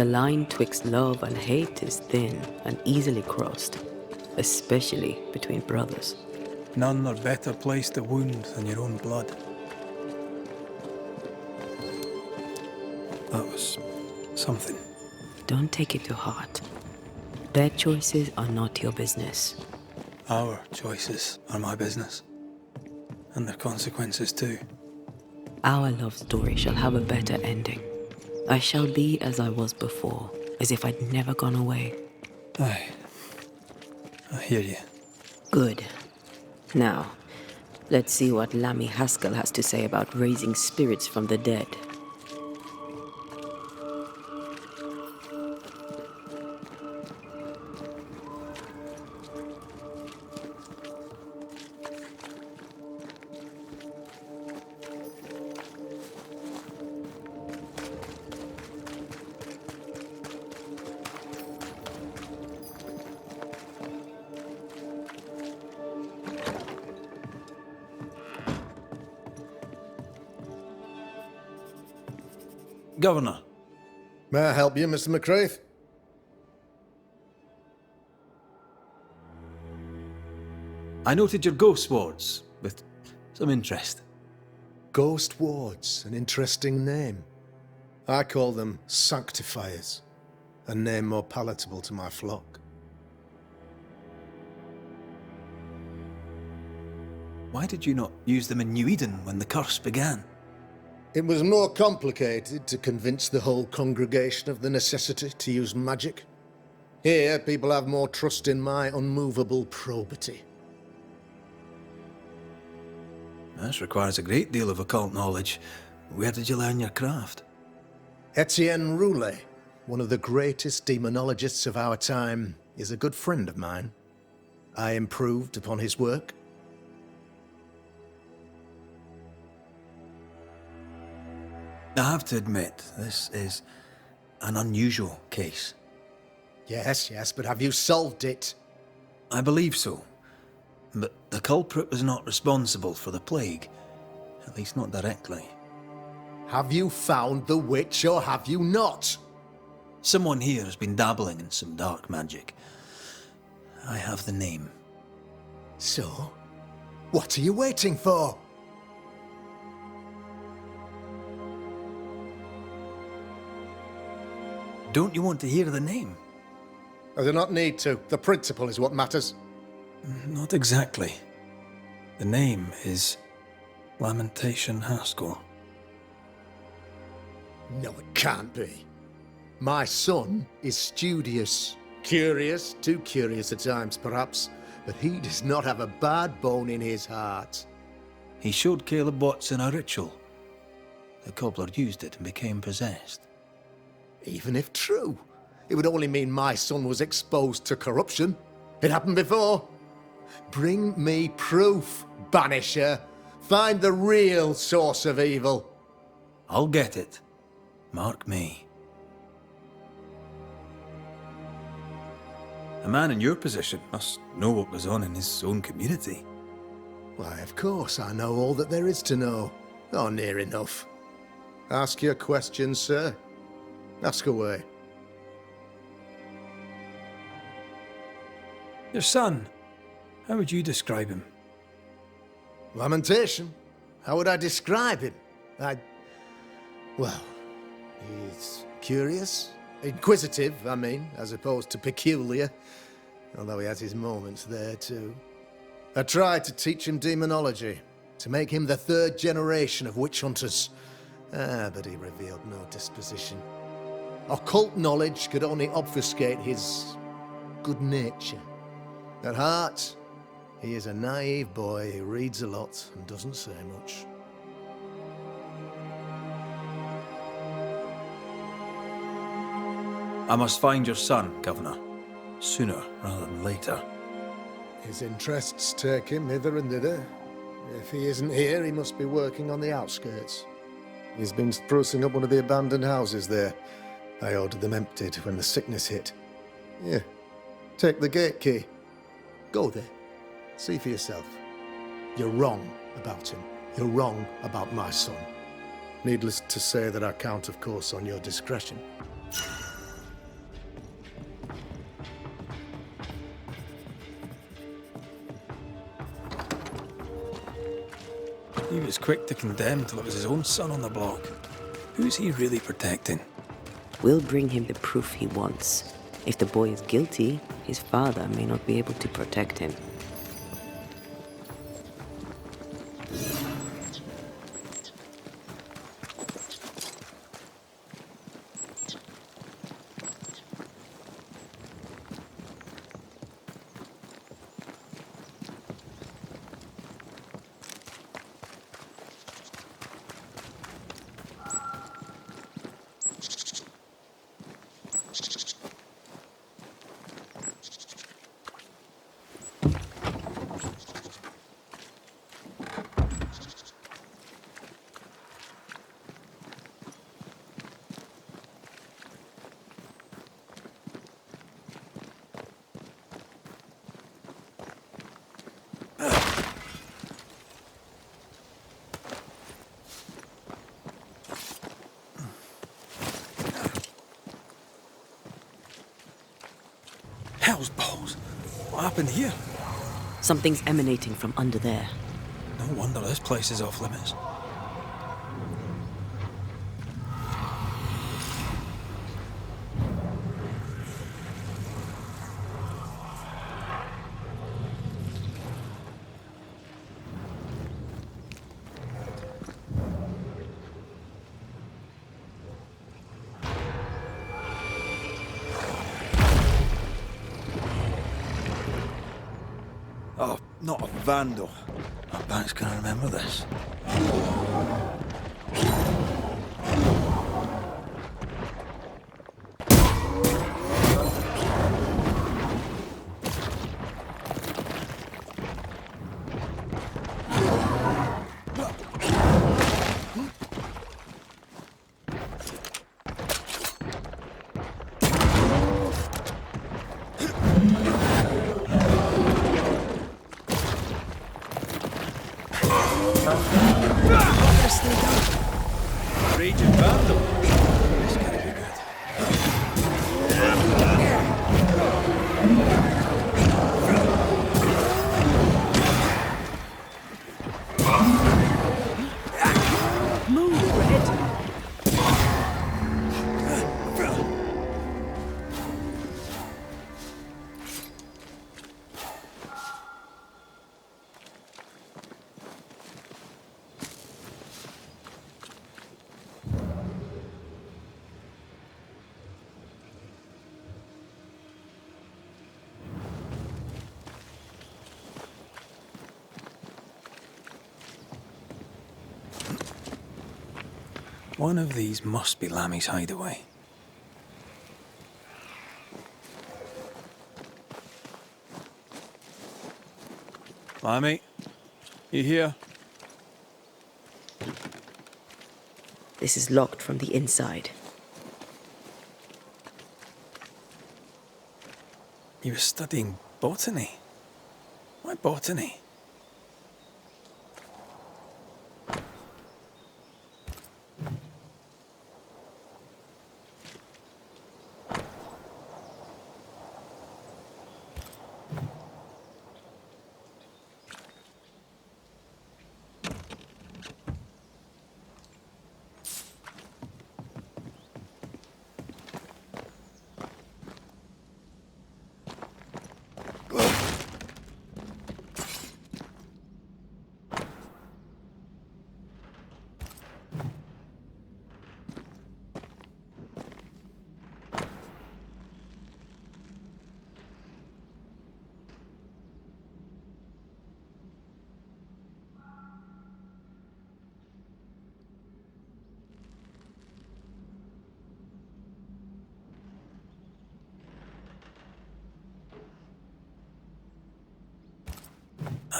The line twixt love and hate is thin and easily crossed, especially between brothers. None are better placed to wound than your own blood. That was something. Don't take it to heart. Their choices are not your business. Our choices are my business. And their consequences too. Our love story shall have a better ending. I shall be as I was before, as if I'd never gone away. Aye. I hear you. Good. Now, let's see what Lammy Haskell has to say about raising spirits from the dead. Governor. May I help you, Mr. McCraith? I noted your ghost wards with some interest. Ghost wards, an interesting name. I call them sanctifiers, a name more palatable to my flock. Why did you not use them in New Eden when the curse began? It was more complicated to convince the whole congregation of the necessity to use magic. Here, people have more trust in my unmovable probity. This requires a great deal of occult knowledge. Where did you learn your craft? Etienne Roulet, one of the greatest demonologists of our time, is a good friend of mine. I improved upon his work. I have to admit, this is an unusual case. Yes, but have you solved it? I believe so. But the culprit was not responsible for the plague. At least not directly. Have you found the witch or have you not? Someone here has been dabbling in some dark magic. I have the name. So, what are you waiting for? Don't you want to hear the name? I do not need to. The principle is what matters. Not exactly. The name is Lamentation Haskell. No, it can't be. My son is studious. Curious, too curious at times perhaps, but he does not have a bad bone in his heart. He showed Caleb Watson a ritual. The cobbler used it and became possessed. Even if true, it would only mean my son was exposed to corruption. It happened before. Bring me proof, Banisher. Find the real source of evil. I'll get it. Mark me. A man in your position must know what goes on in his own community. Why, of course I know all that there is to know. Or near enough. Ask your questions, sir. Ask away. Your son, how would you describe him? Lamentation? How would I describe him? Well, he's curious. Inquisitive, I mean, as opposed to peculiar. Although he has his moments there, too. I tried to teach him demonology, to make him the third generation of witch hunters. But he revealed no disposition. Occult knowledge could only obfuscate his good nature. At heart, he is a naive boy who reads a lot and doesn't say much. I must find your son, Governor. Sooner rather than later. His interests take him hither and thither. If he isn't here, he must be working on the outskirts. He's been sprucing up one of the abandoned houses there. I ordered them emptied when the sickness hit. Yeah, take the gate key. Go there. See for yourself. You're wrong about him. You're wrong about my son. Needless to say that I count, of course, on your discretion. He was quick to condemn till it was his own son on the block. Who's he really protecting? We'll bring him the proof he wants. If the boy is guilty, his father may not be able to protect him. Hell's balls. What happened here? Something's emanating from under there. No wonder this place is off limits. Oh, not a vandal. My bank's gonna remember this. Raging vandal. This gotta be good. Move, Red! One of these must be Lammy's hideaway. Lammy, you here? This is locked from the inside. He was studying botany. Why botany?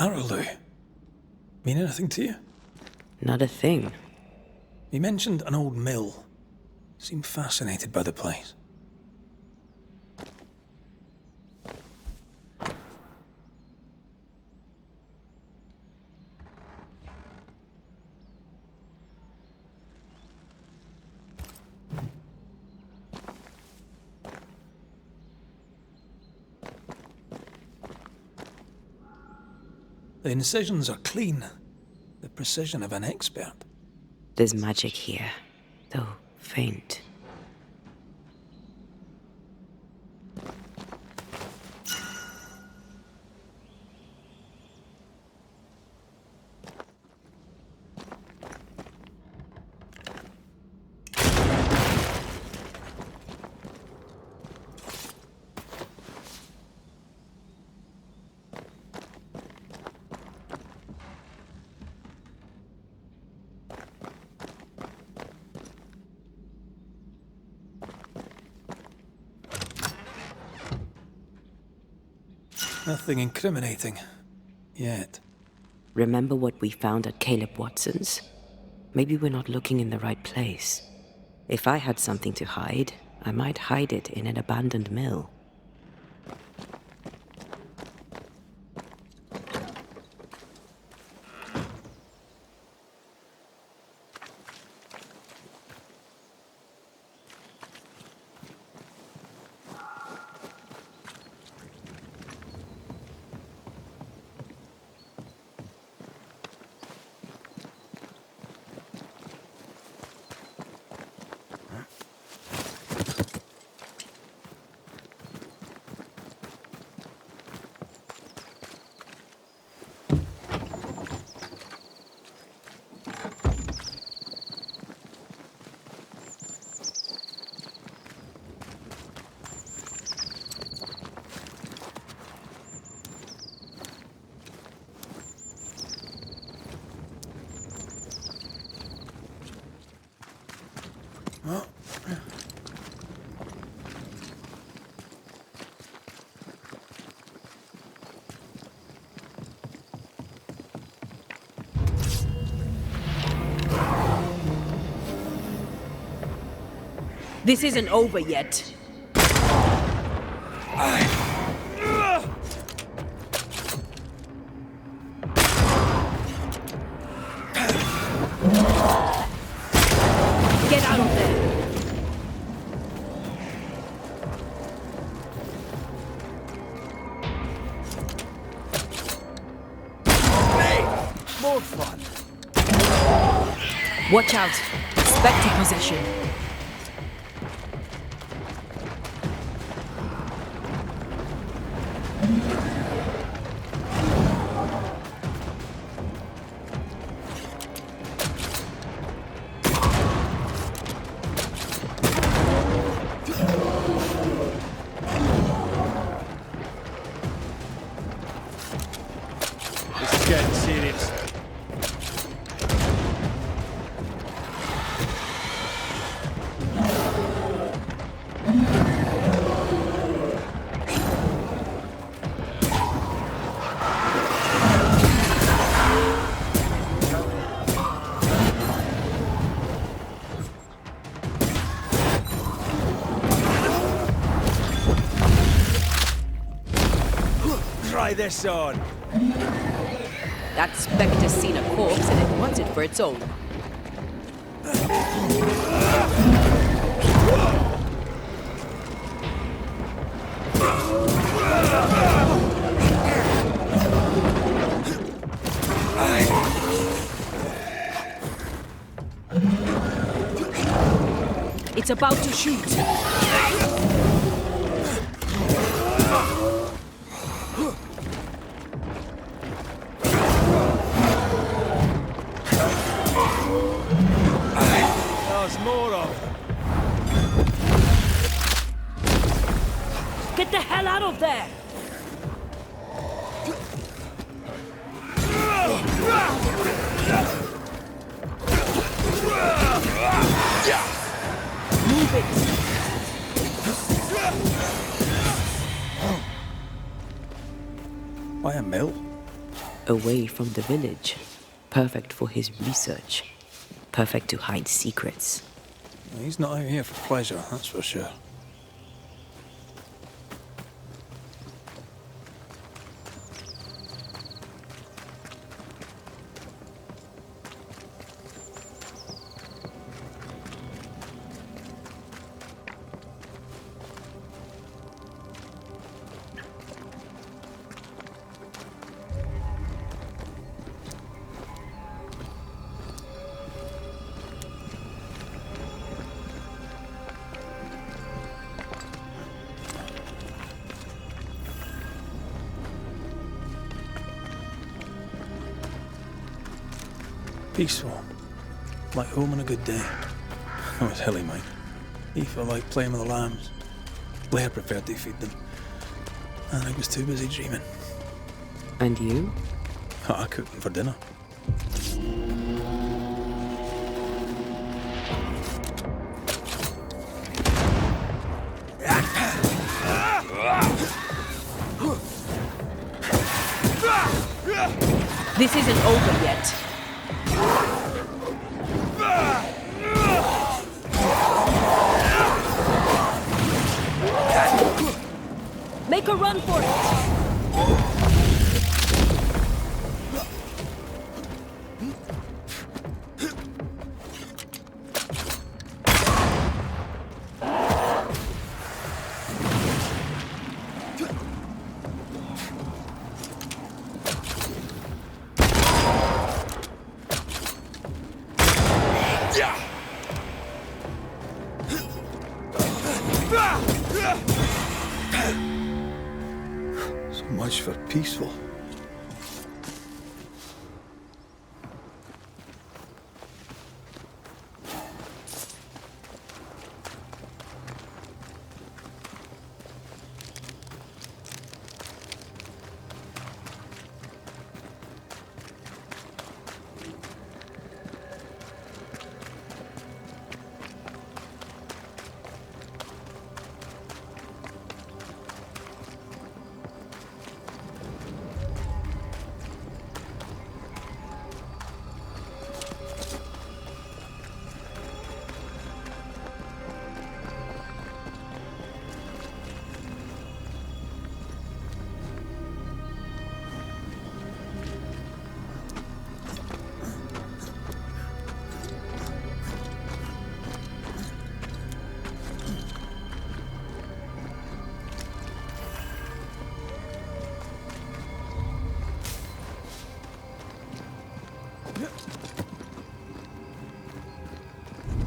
Arrowloo. Mean anything to you? Not a thing. He mentioned an old mill. Seemed fascinated by the place. The incisions are clean. The precision of an expert. There's magic here, though faint. Nothing incriminating. Yet. Remember what we found at Caleb Watson's? Maybe we're not looking in the right place. If I had something to hide, I might hide it in an abandoned mill. This isn't over yet. Get out of there! More fun. Watch out! Spectre possession. This is getting serious. Try this on. That Spectre's seen a corpse and it wants it for its own. It's about to shoot. There's more of them. Get the hell out of there! Move it! Why a mill? Away from the village. Perfect for his research. Perfect to hide secrets. He's not out here for pleasure, that's for sure. Peaceful. Like home on a good day. Oh, it's hilly, mate. He felt like playing with the lambs. Blair preferred to feed them. And I was too busy dreaming. And you? Oh, I cooked them for dinner. This isn't over yet. Make a run for it! So much for peaceful.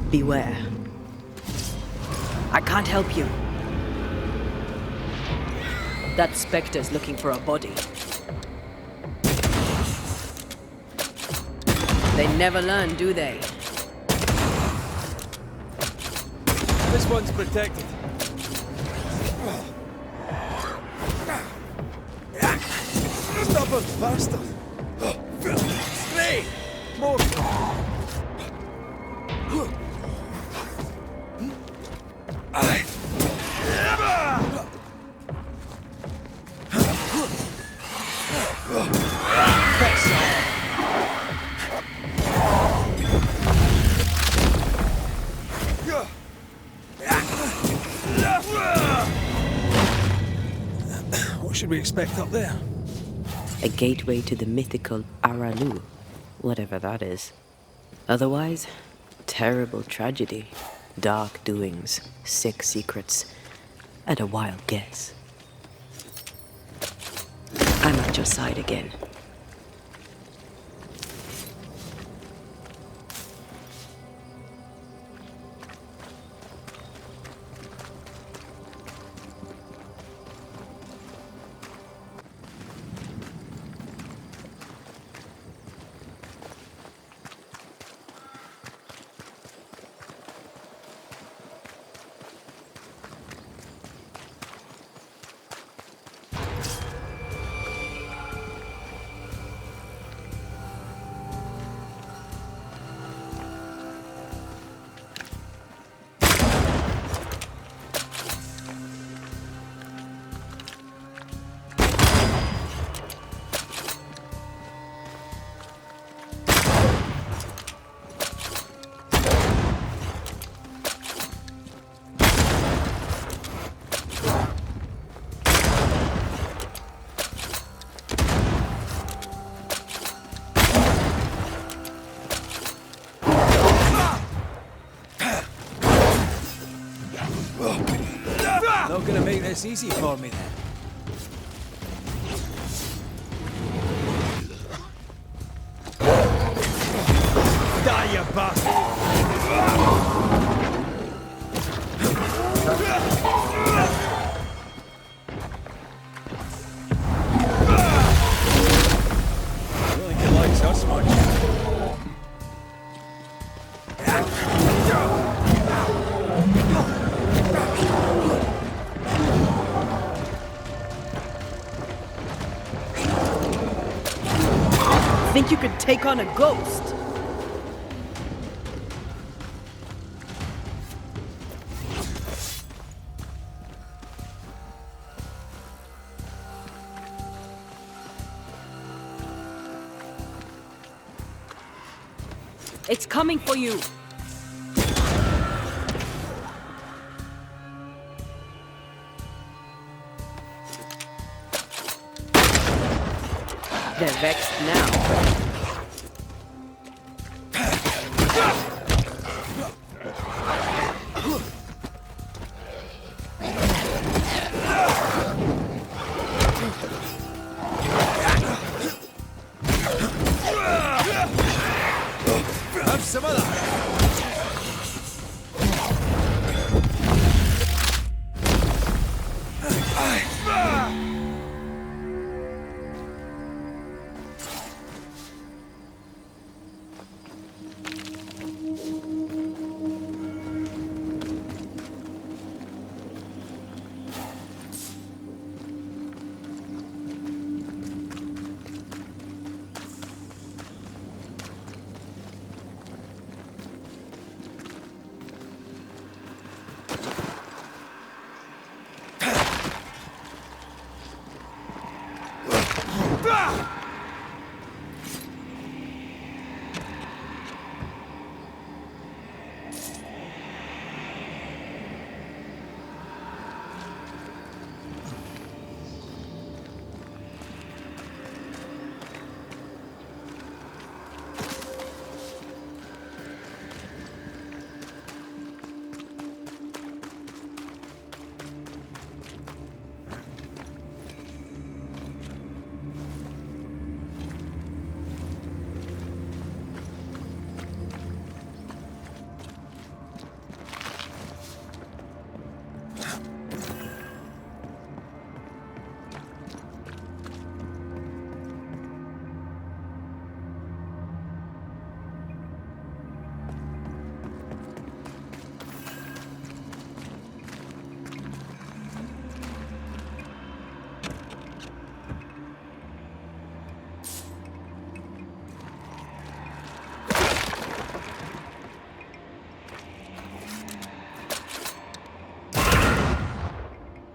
Beware. I can't help you. That specter's looking for a body. They never learn, do they? This one's protected. Stubborn bastard! Stay! More! What should we expect up there? A gateway to the mythical Aralu, whatever that is. Otherwise, terrible tragedy, dark doings, sick secrets, and a wild guess. I'm at your side again. Not gonna make this easy for me then. Die, you bastard! I don't think he likes us much. think you could take on a ghost? It's coming for you! They're vexed now. Have some of that!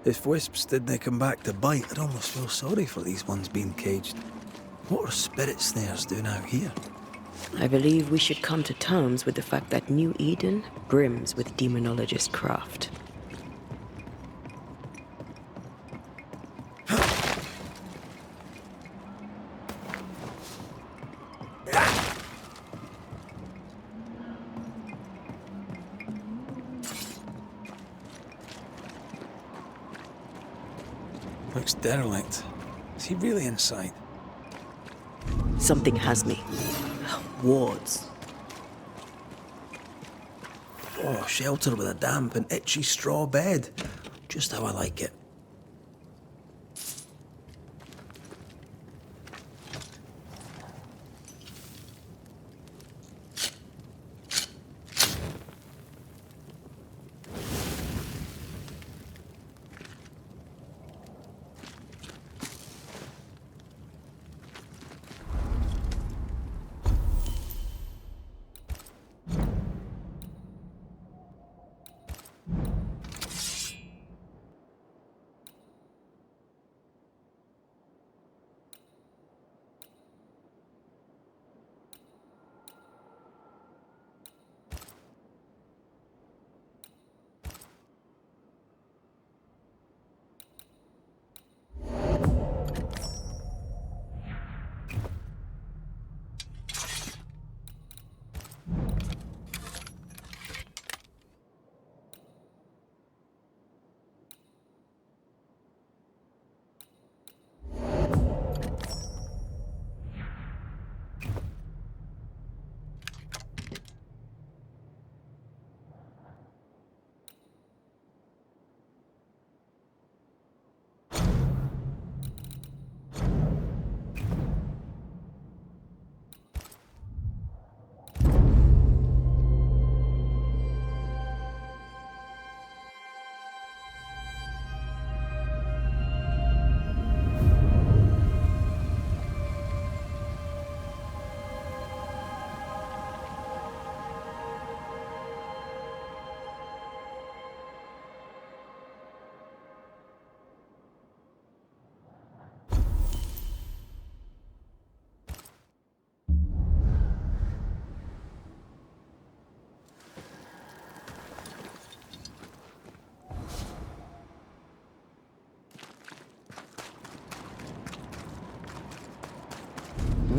If wisps didn't come back to bite, I'd almost feel sorry for these ones being caged. What are spirit snares doing out here? I believe we should come to terms with the fact that New Eden brims with demonologist craft. Looks derelict. Is he really inside? Something has me. Wards. Oh, shelter with a damp and itchy straw bed. Just how I like it.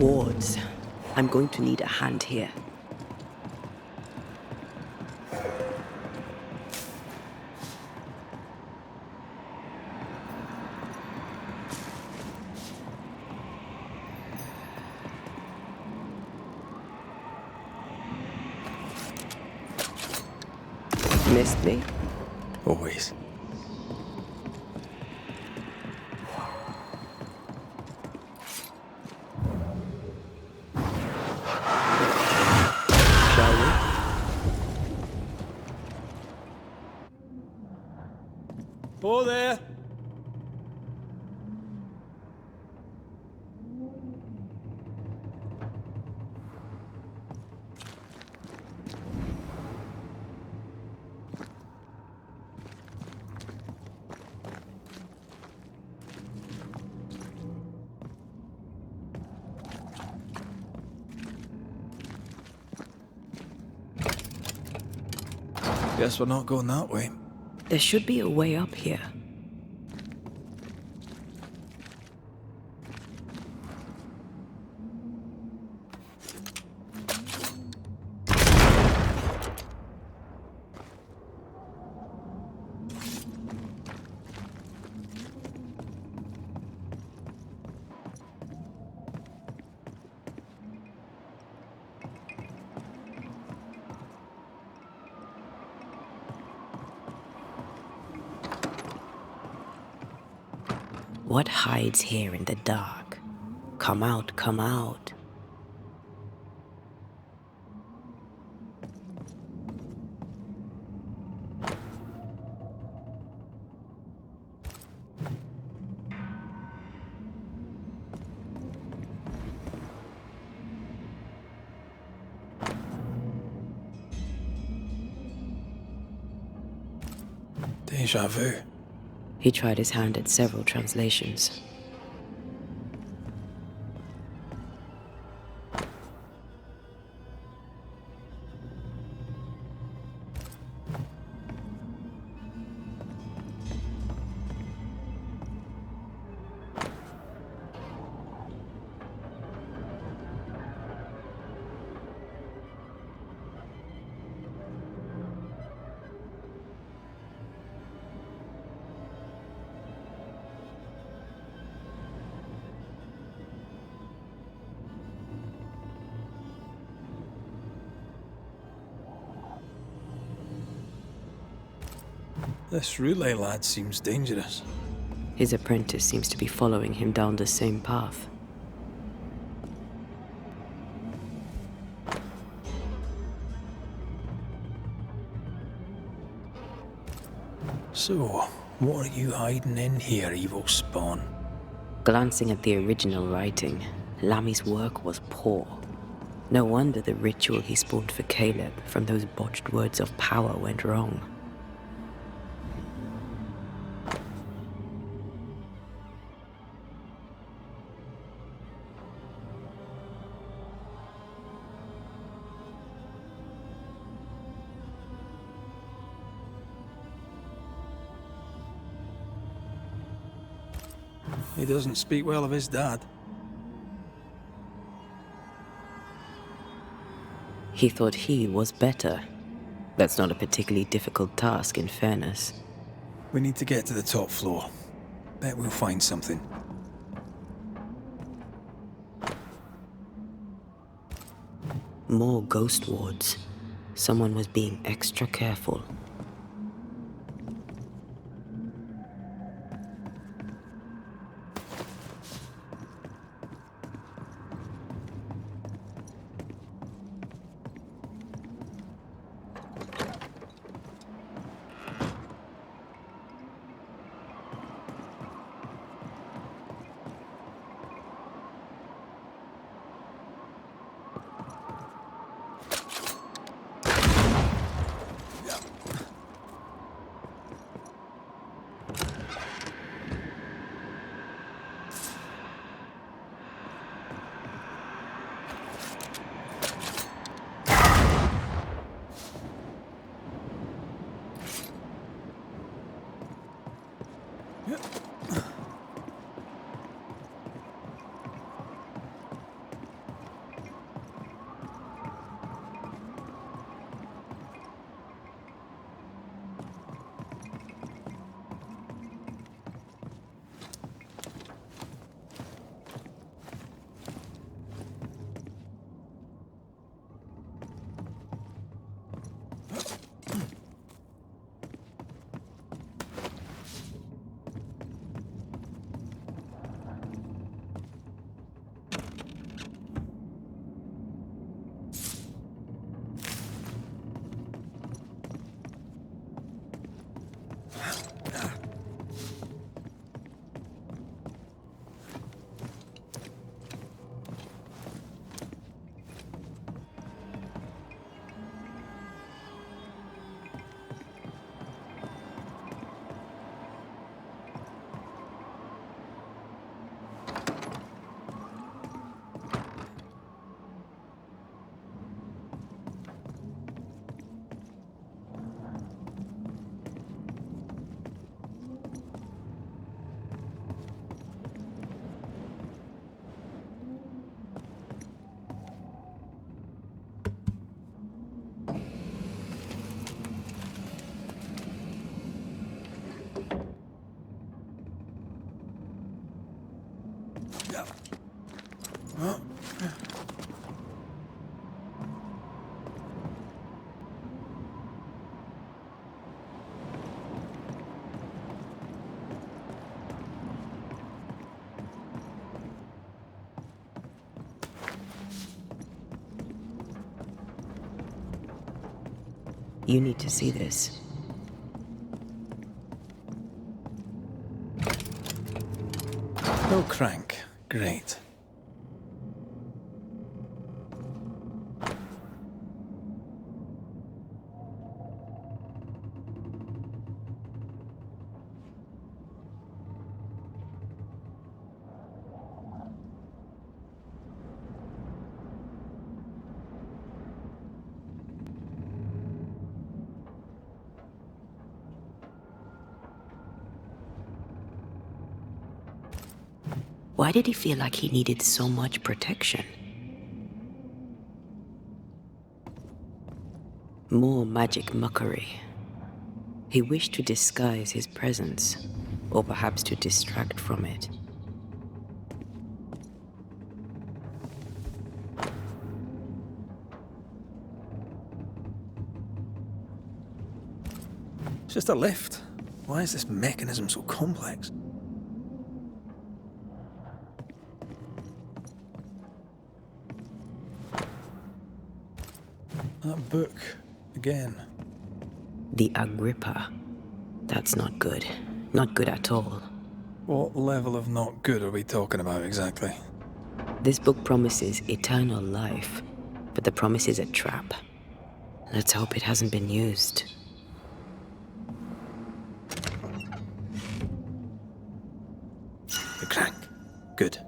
wards. I'm going to need a hand here. Missed me? Always. Shall we? Oh, there! Guess we're not going that way. There should be a way up here. What hides here in the dark? Come out, come out. Deja vu. He tried his hand at several translations. This relay lad seems dangerous. His apprentice seems to be following him down the same path. So, what are you hiding in here, evil spawn? Glancing at the original writing, Lammy's work was poor. No wonder the ritual he spawned for Caleb from those botched words of power went wrong. He doesn't speak well of his dad. He thought he was better. That's not a particularly difficult task, in fairness. We need to get to the top floor. Bet we'll find something. More ghost wards. Someone was being extra careful. You need to see this. No crank. Great. Why did he feel like he needed so much protection? More magic mockery. He wished to disguise his presence, or perhaps to distract from it. It's just a lift. Why is this mechanism so complex? That book, again. The Agrippa. That's not good. Not good at all. What level of not good are we talking about exactly? This book promises eternal life, but the promise is a trap. Let's hope it hasn't been used. The crank. Good.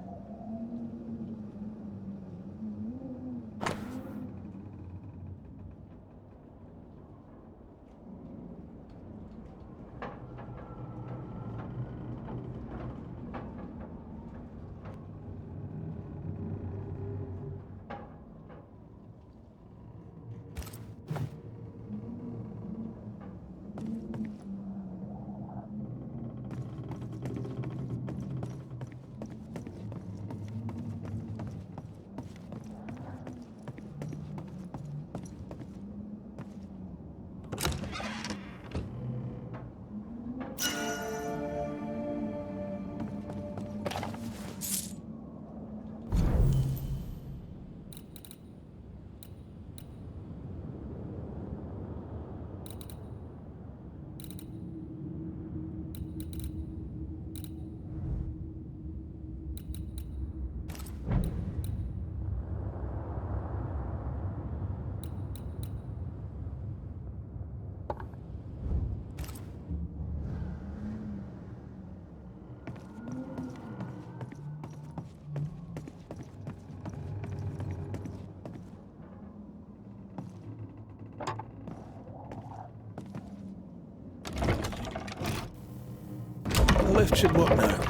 The lift should work now.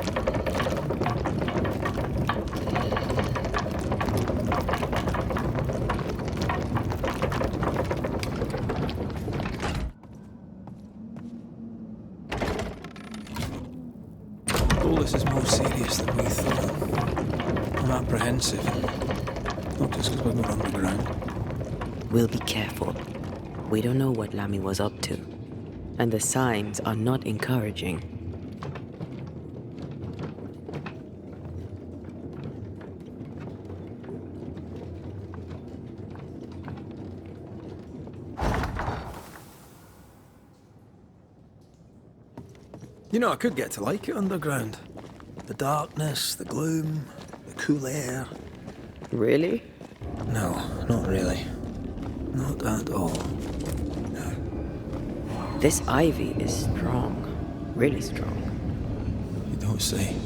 All this is more serious than we thought. I'm apprehensive. Not just because we're going underground. We'll be careful. We don't know what Lammy was up to, and the signs are not encouraging. You know, I could get to like it underground. The darkness, the gloom, the cool air. Really? No, not really. Not at all. No. This ivy is strong. Really strong. You don't say.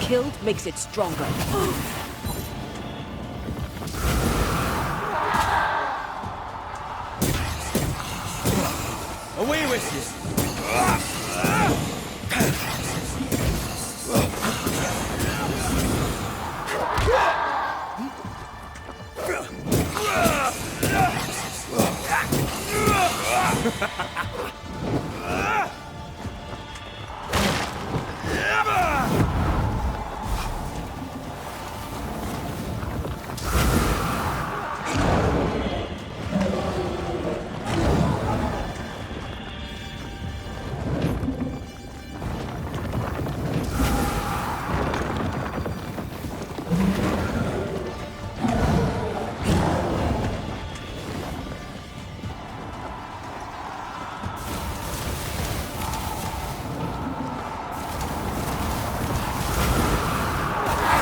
killed makes it stronger. Away with you!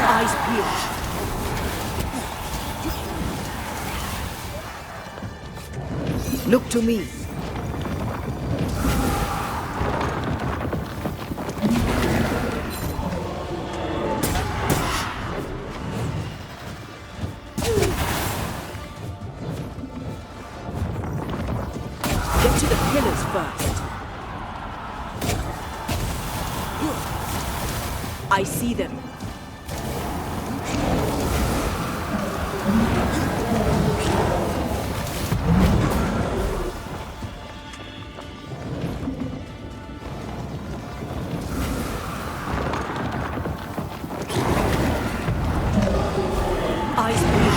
Eyes peeled. Look to me. Get to the pillars first. I see them. Eyes peeled.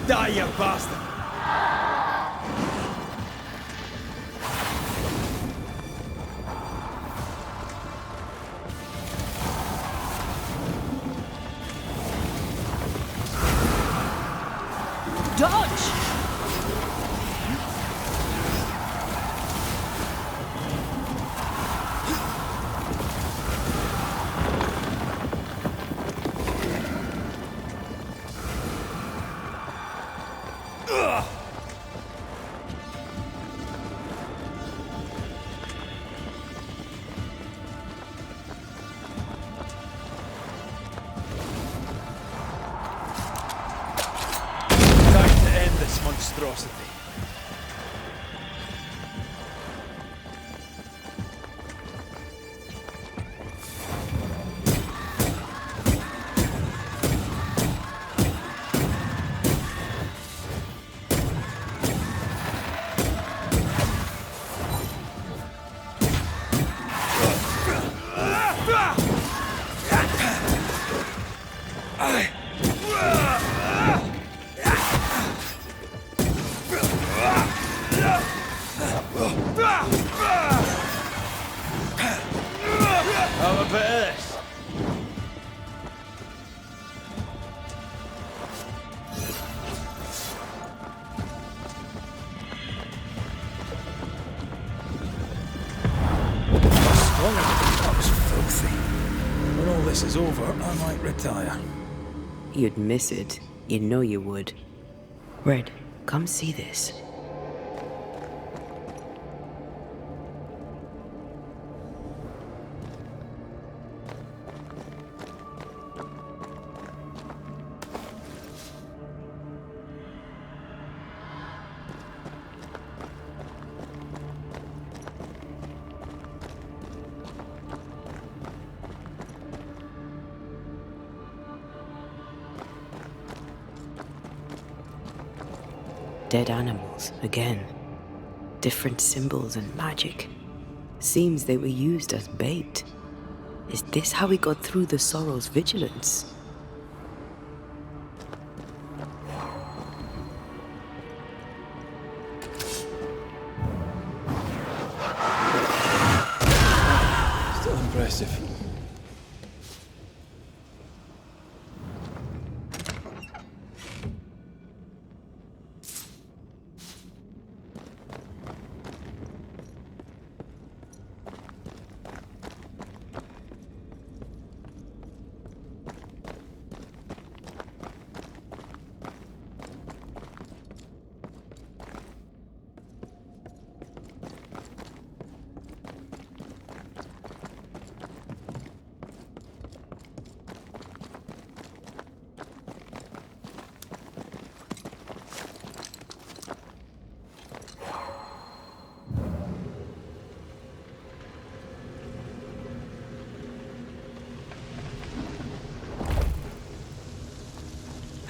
Die, you bastard! Dodge! Time to end this monstrosity. Have a bit of this. That was filthy. When all this is over, I might retire. You'd miss it. You know you would. Red, come see this. Dead animals, again. Different symbols and magic. Seems they were used as bait. Is this how we got through the Sorrow's vigilance? Still impressive.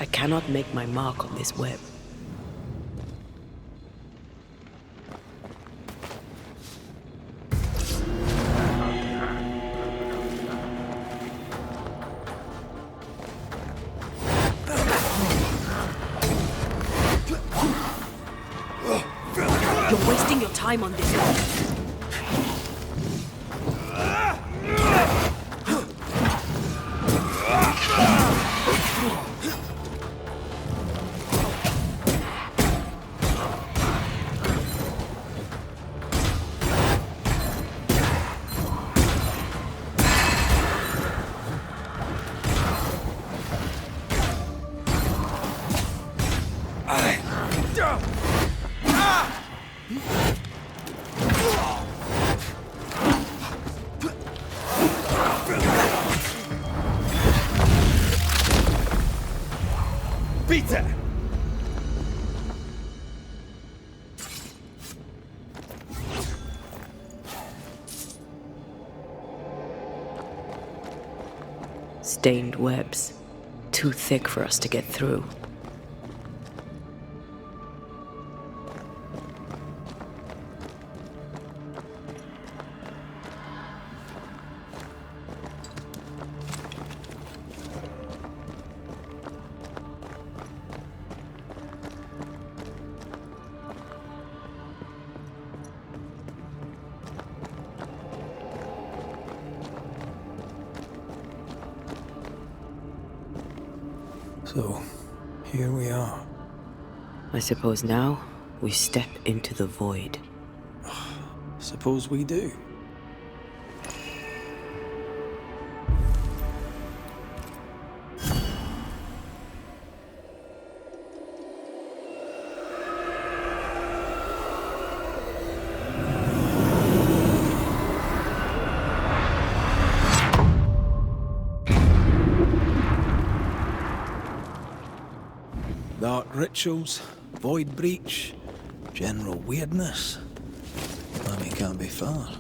I cannot make my mark on this web. You're wasting your time on this one. Peter! Stained webs. Too thick for us to get through. So, here we are. I suppose now we step into the void. Suppose we do. Dark rituals, void breach, general weirdness. Lemmy can't be far.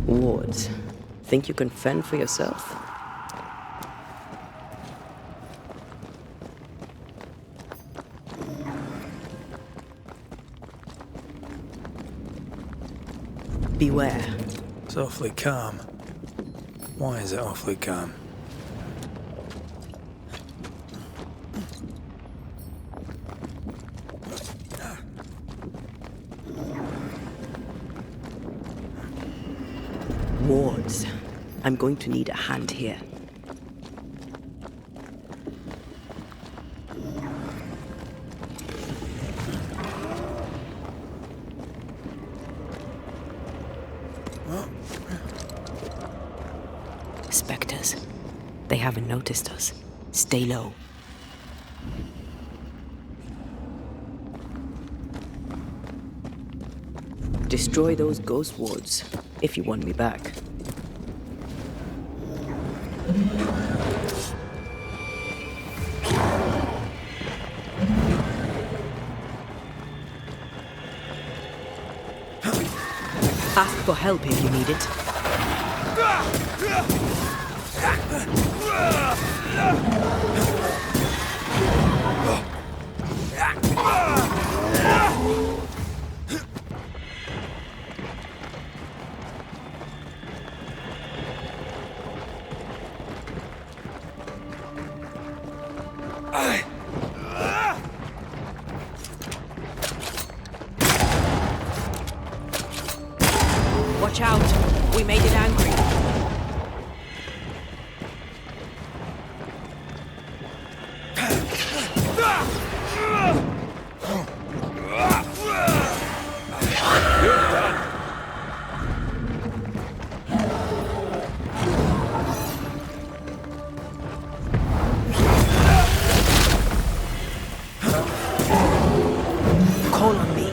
Wards. Think you can fend for yourself? Beware. It's awfully calm. Why is it awfully calm? Wards. I'm going to need a hand here. Spectres. They haven't noticed us. Stay low. Destroy those ghost wards, if you want me back. Ask for help if you need it. Watch out. We made it angry. Call on me.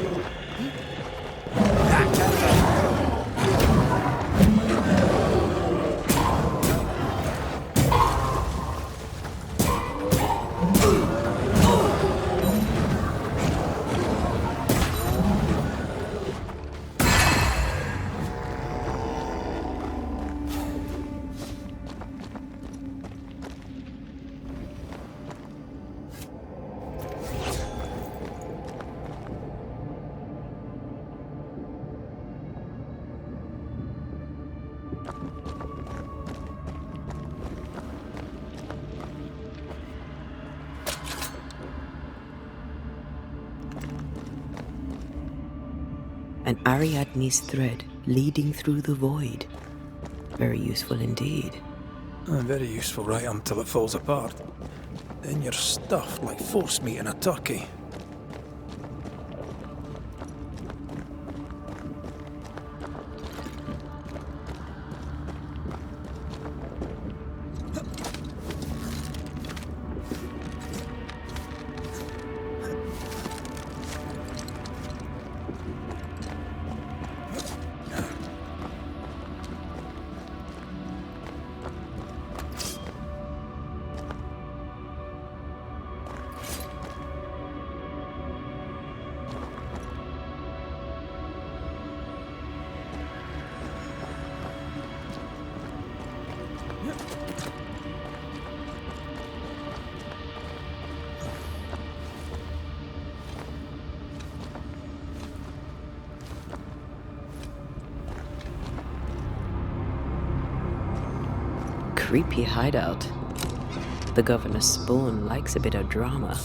An Ariadne's thread leading through the void. Very useful indeed. Very useful right until it falls apart. Then you're stuffed like force meat in a turkey. Creepy hideout. The governor's spawn likes a bit of drama.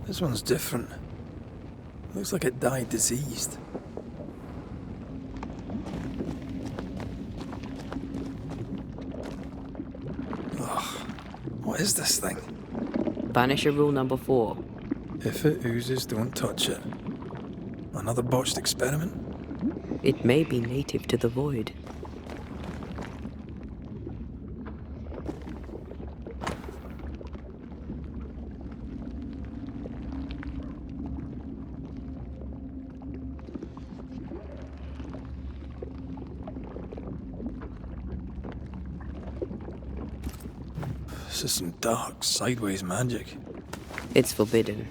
This one's different. Looks like it died diseased. What is this thing? Banisher rule number 4. If it oozes, don't touch it. Another botched experiment? It may be native to the void. This is some dark, sideways magic. It's forbidden.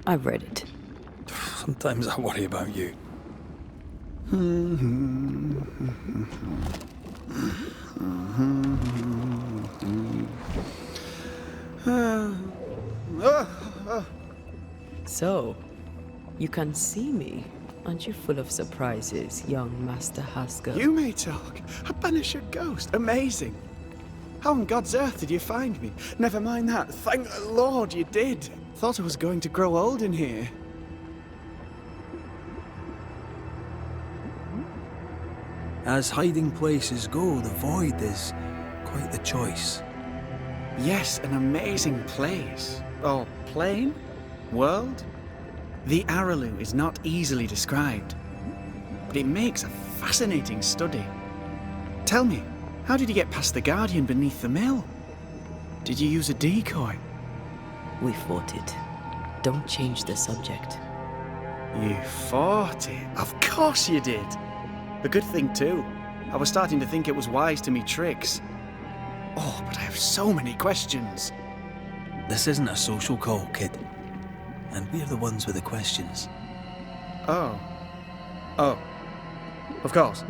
I've read it. Sometimes I worry about you. So, you can see me. Aren't you full of surprises, young Master Haskell? You may talk. A Banisher ghost. Amazing. How on God's earth did you find me? Never mind that. Thank the Lord you did. Thought I was going to grow old in here. As hiding places go, the void is quite the choice. Yes, an amazing place. Or plane? World? The Araloo is not easily described, but it makes a fascinating study. Tell me, how did you get past the Guardian beneath the mill? Did you use a decoy? We fought it. Don't change the subject. You fought it? Of course you did. A good thing too. I was starting to think it was wise to me tricks. Oh, but I have so many questions. This isn't a social call, kid. And we're the ones with the questions. Oh. Oh. Of course.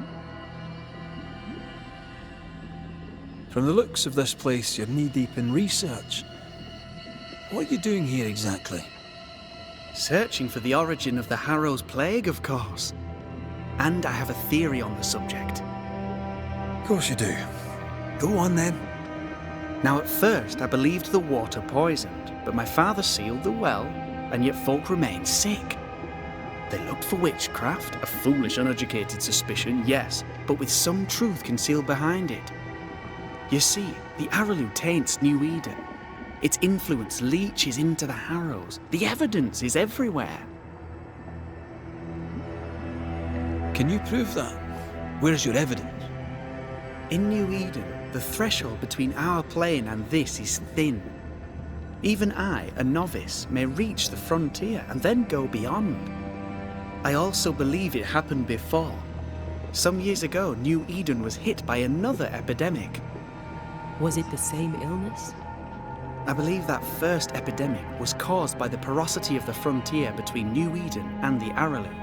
From the looks of this place, you're knee-deep in research. What are you doing here exactly? Searching for the origin of the Harrow's plague, of course. And I have a theory on the subject. Of course you do. Go on then. Now at first I believed the water poisoned, but my father sealed the well, and yet folk remained sick. They looked for witchcraft, a foolish, uneducated suspicion, yes, but with some truth concealed behind it. You see, the Araloo taints New Eden. Its influence leaches into the Harrows. The evidence is everywhere. Can you prove that? Where's your evidence? In New Eden, the threshold between our plane and this is thin. Even I, a novice, may reach the frontier and then go beyond. I also believe it happened before. Some years ago, New Eden was hit by another epidemic. Was it the same illness? I believe that first epidemic was caused by the porosity of the frontier between New Eden and the Araloo.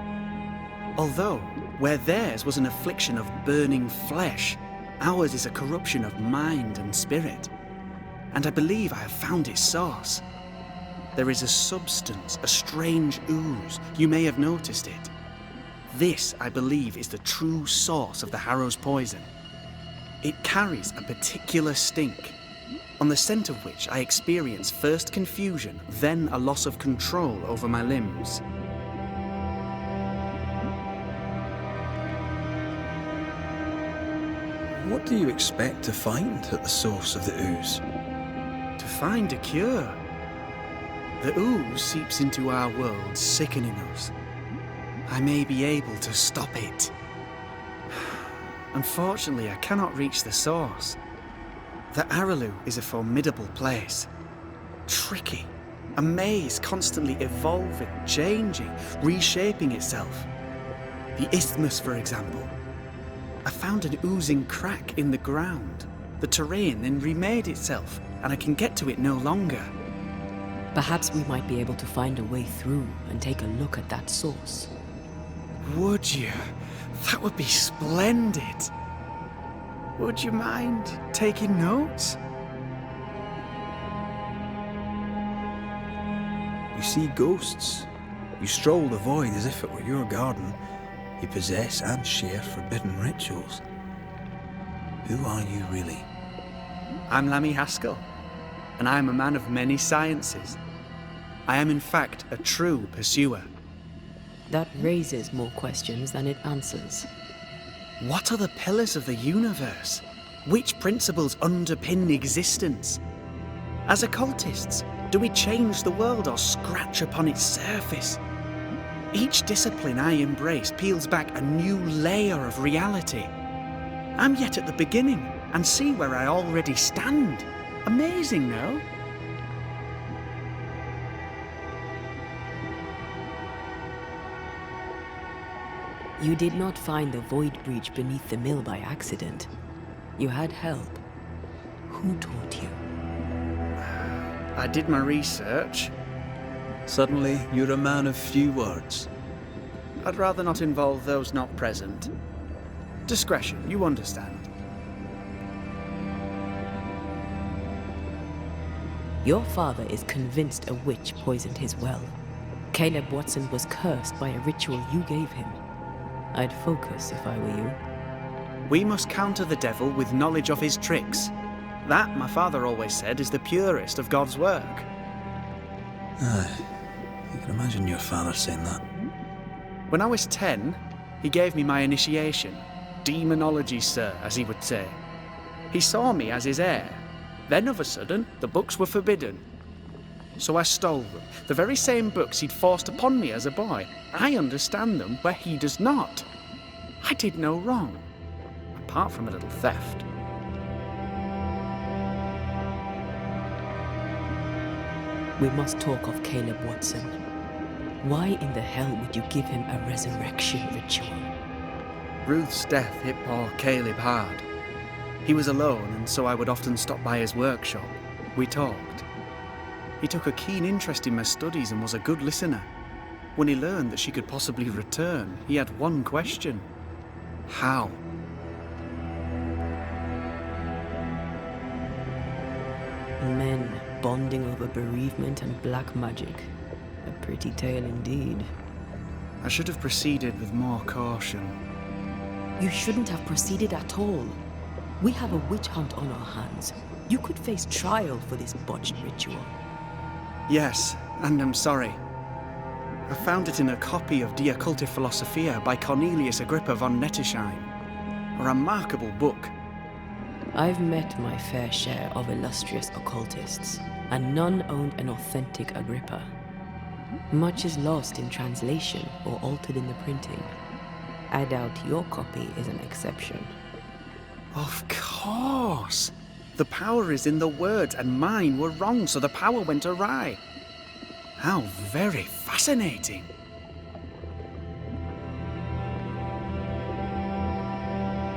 Although, where theirs was an affliction of burning flesh, ours is a corruption of mind and spirit. And I believe I have found its source. There is a substance, a strange ooze. You may have noticed it. This, I believe, is the true source of the Harrow's poison. It carries a particular stink, on the scent of which I experience first confusion, then a loss of control over my limbs. What do you expect to find at the source of the ooze? To find a cure. The ooze seeps into our world, sickening us. I may be able to stop it. Unfortunately, I cannot reach the source. The Araloo is a formidable place. Tricky. A maze constantly evolving, changing, reshaping itself. The isthmus, for example. I found an oozing crack in the ground. The terrain then remade itself, and I can get to it no longer. Perhaps we might be able to find a way through and take a look at that source. Would you? That would be splendid. Would you mind taking notes? You see ghosts. You stroll the void as if it were your garden. You possess and share forbidden rituals. Who are you really? I'm Lammy Haskell, and I am a man of many sciences. I am in fact a true pursuer. That raises more questions than it answers. What are the pillars of the universe? Which principles underpin existence? As occultists, do we change the world or scratch upon its surface? Each discipline I embrace peels back a new layer of reality. I'm yet at the beginning and see where I already stand. Amazing, no? You did not find the void breach beneath the mill by accident. You had help. Who taught you? I did my research. Suddenly, you're a man of few words. I'd rather not involve those not present. Discretion, you understand. Your father is convinced a witch poisoned his well. Caleb Watson was cursed by a ritual you gave him. I'd focus if I were you. We must counter the devil with knowledge of his tricks. That, my father always said, is the purest of God's work. Aye, you can imagine your father saying that. When I was 10, he gave me my initiation. Demonology, sir, as he would say. He saw me as his heir. Then, of a sudden, the books were forbidden. So I stole them. The very same books he'd forced upon me as a boy. I understand them where he does not. I did no wrong, apart from a little theft. We must talk of Caleb Watson. Why in the hell would you give him a resurrection ritual? Ruth's death hit poor Caleb hard. He was alone, and so I would often stop by his workshop. We talked. He took a keen interest in my studies and was a good listener. When he learned that she could possibly return, he had one question. How? Men bonding over bereavement and black magic. A pretty tale indeed. I should have proceeded with more caution. You shouldn't have proceeded at all. We have a witch hunt on our hands. You could face trial for this botched ritual. Yes, and I'm sorry. I found it in a copy of De Occulti Philosophia by Cornelius Agrippa von Nettesheim. A remarkable book. I've met my fair share of illustrious occultists, and none owned an authentic Agrippa. Much is lost in translation or altered in the printing. I doubt your copy is an exception. Of course! The power is in the words, and mine were wrong, so the power went awry. How very fascinating!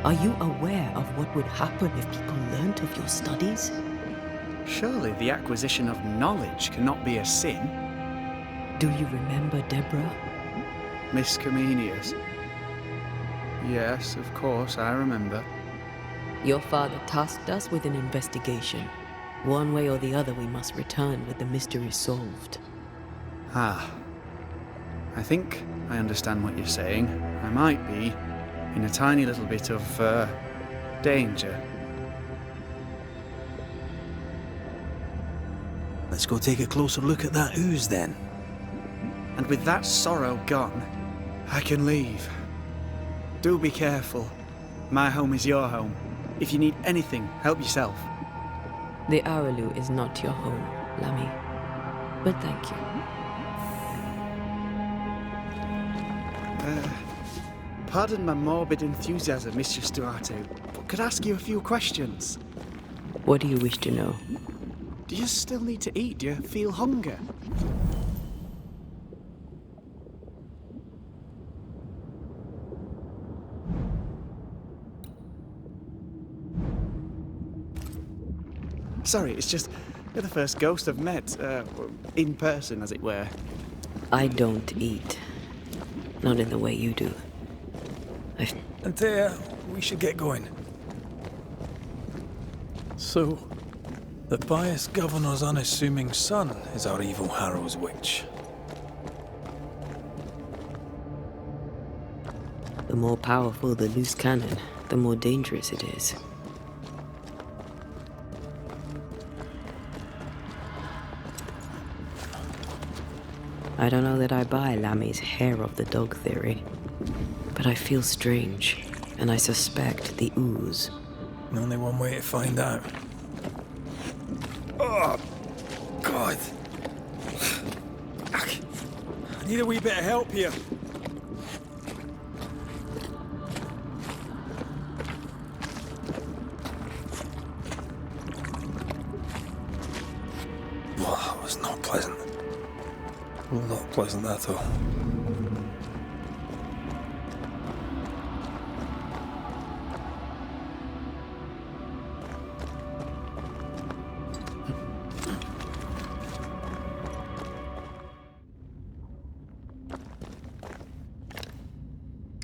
Are you aware of what would happen if people learnt of your studies? Surely the acquisition of knowledge cannot be a sin. Do you remember Deborah? Miss Comenius. Yes, of course, I remember. Your father tasked us with an investigation. One way or the other, we must return with the mystery solved. Ah. I think I understand what you're saying. I might be in a tiny little bit of, danger. Let's go take a closer look at that ooze then. And with that sorrow gone, I can leave. Do be careful. My home is your home. If you need anything, help yourself. The Aralu is not your home, Lammy. But thank you. Pardon my morbid enthusiasm, Mistress Duarte, but could I ask you a few questions? What do you wish to know? Do you still need to eat? Do you feel hunger? Sorry, it's just you're the first ghost I've met, in person, as it were. I don't eat. Not in the way you do. And we should get going. So, the biased governor's unassuming son is our evil Harrow's witch. The more powerful the loose cannon, the more dangerous it is. I don't know that I buy Lammy's hair of the dog theory, but I feel strange, and I suspect the ooze. Only one way to find out. Oh, God. I need a wee bit of help here. Well, that was not pleasant. Well, not pleasant at all.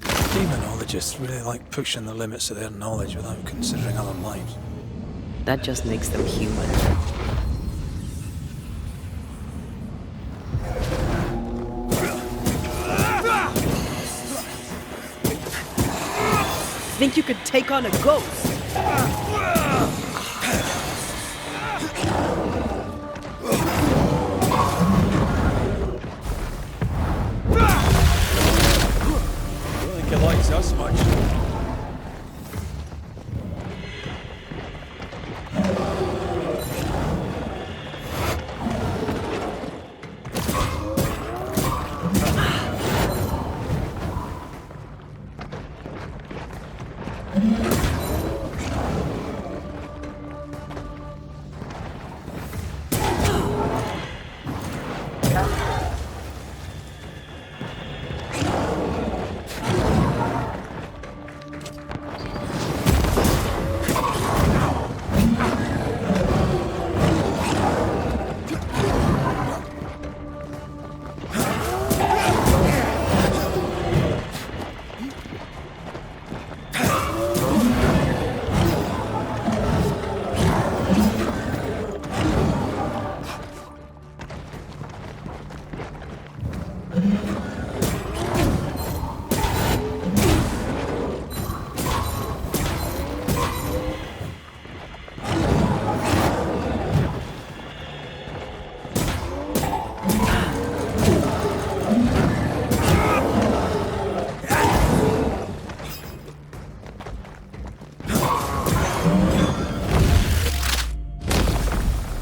Demonologists really like pushing the limits of their knowledge without considering other lives. That just makes them human. Think you could take on a ghost? I don't think he likes us much.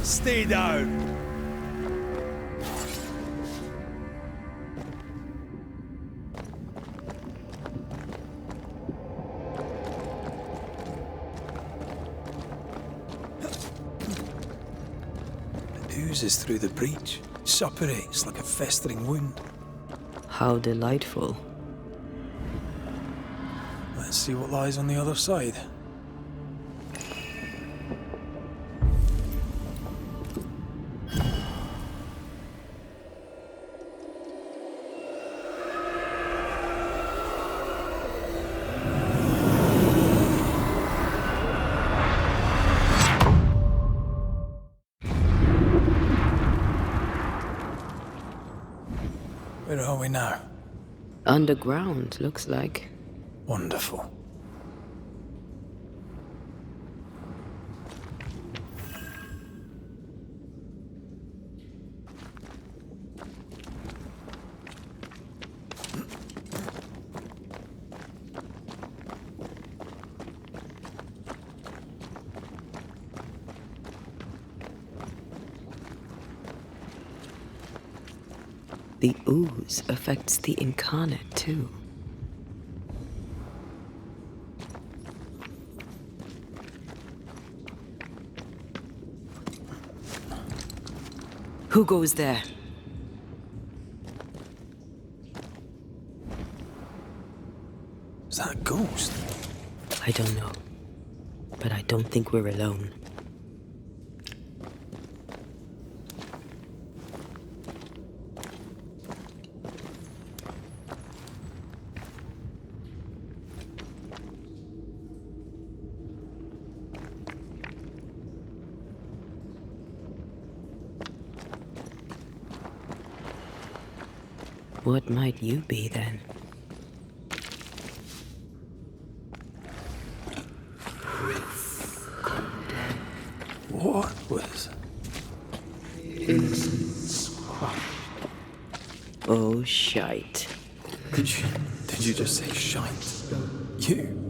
Stay down. It oozes through the breach, suppurates like a festering wound. How delightful. Let's see what lies on the other side. Where are we now? Underground, looks like. Wonderful. The ooze affects the incarnate, too. Who goes there? Is that a ghost? I don't know. But I don't think we're alone. What might you be, then? What was... Oh, shite. Did you just say shite? You?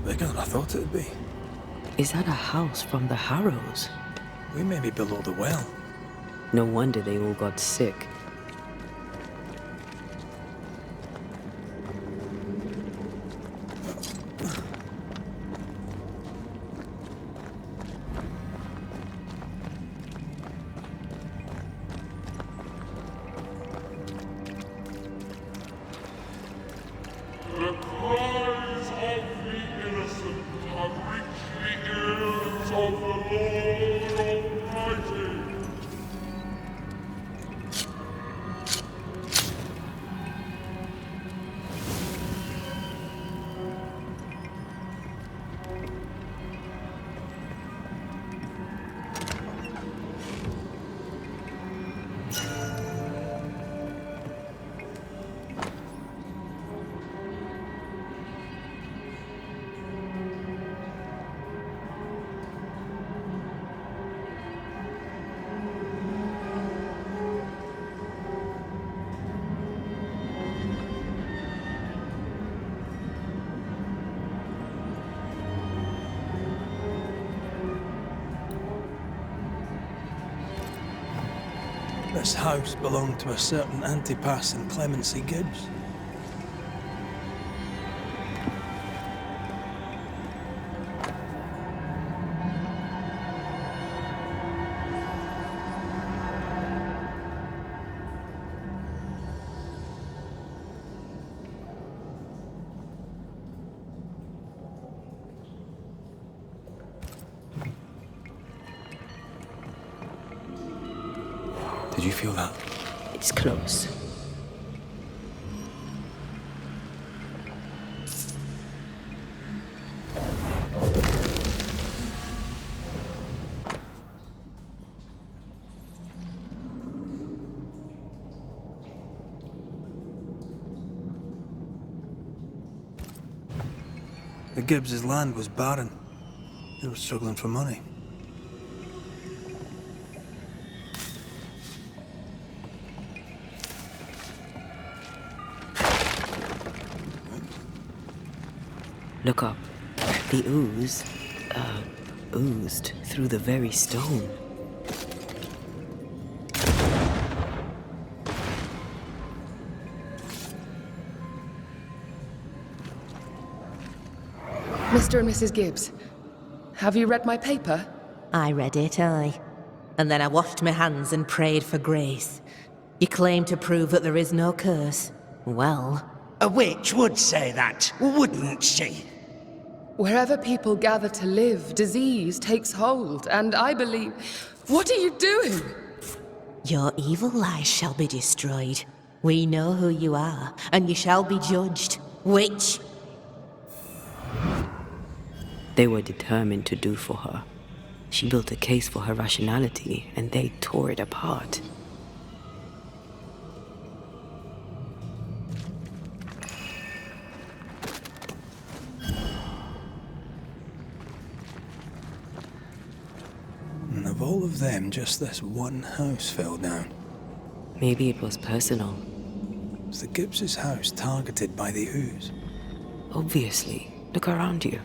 Bigger than I thought it'd be. Is that a house from the Harrows? We may be below the well. No wonder they all got sick. This house belonged to a certain Antipas and Clemency Gibbs. Did you feel that? It's close. The Gibbs' land was barren. They were struggling for money. Look up. The ooze, oozed through the very stone. Mr. and Mrs. Gibbs, have you read my paper? I read it, aye. And then I washed my hands and prayed for grace. You claim to prove that there is no curse. Well, A witch would say that, wouldn't she? Wherever people gather to live, disease takes hold, and I believe... What are you doing? your evil lies shall be destroyed. We know who you are, and you shall be judged. Witch! They were determined to do for her. She built a case for her rationality, and they tore it apart. And of all of them, just this one house fell down. Maybe it was personal. Was the Gibbs' house targeted by the Ooze? Obviously. Look around you.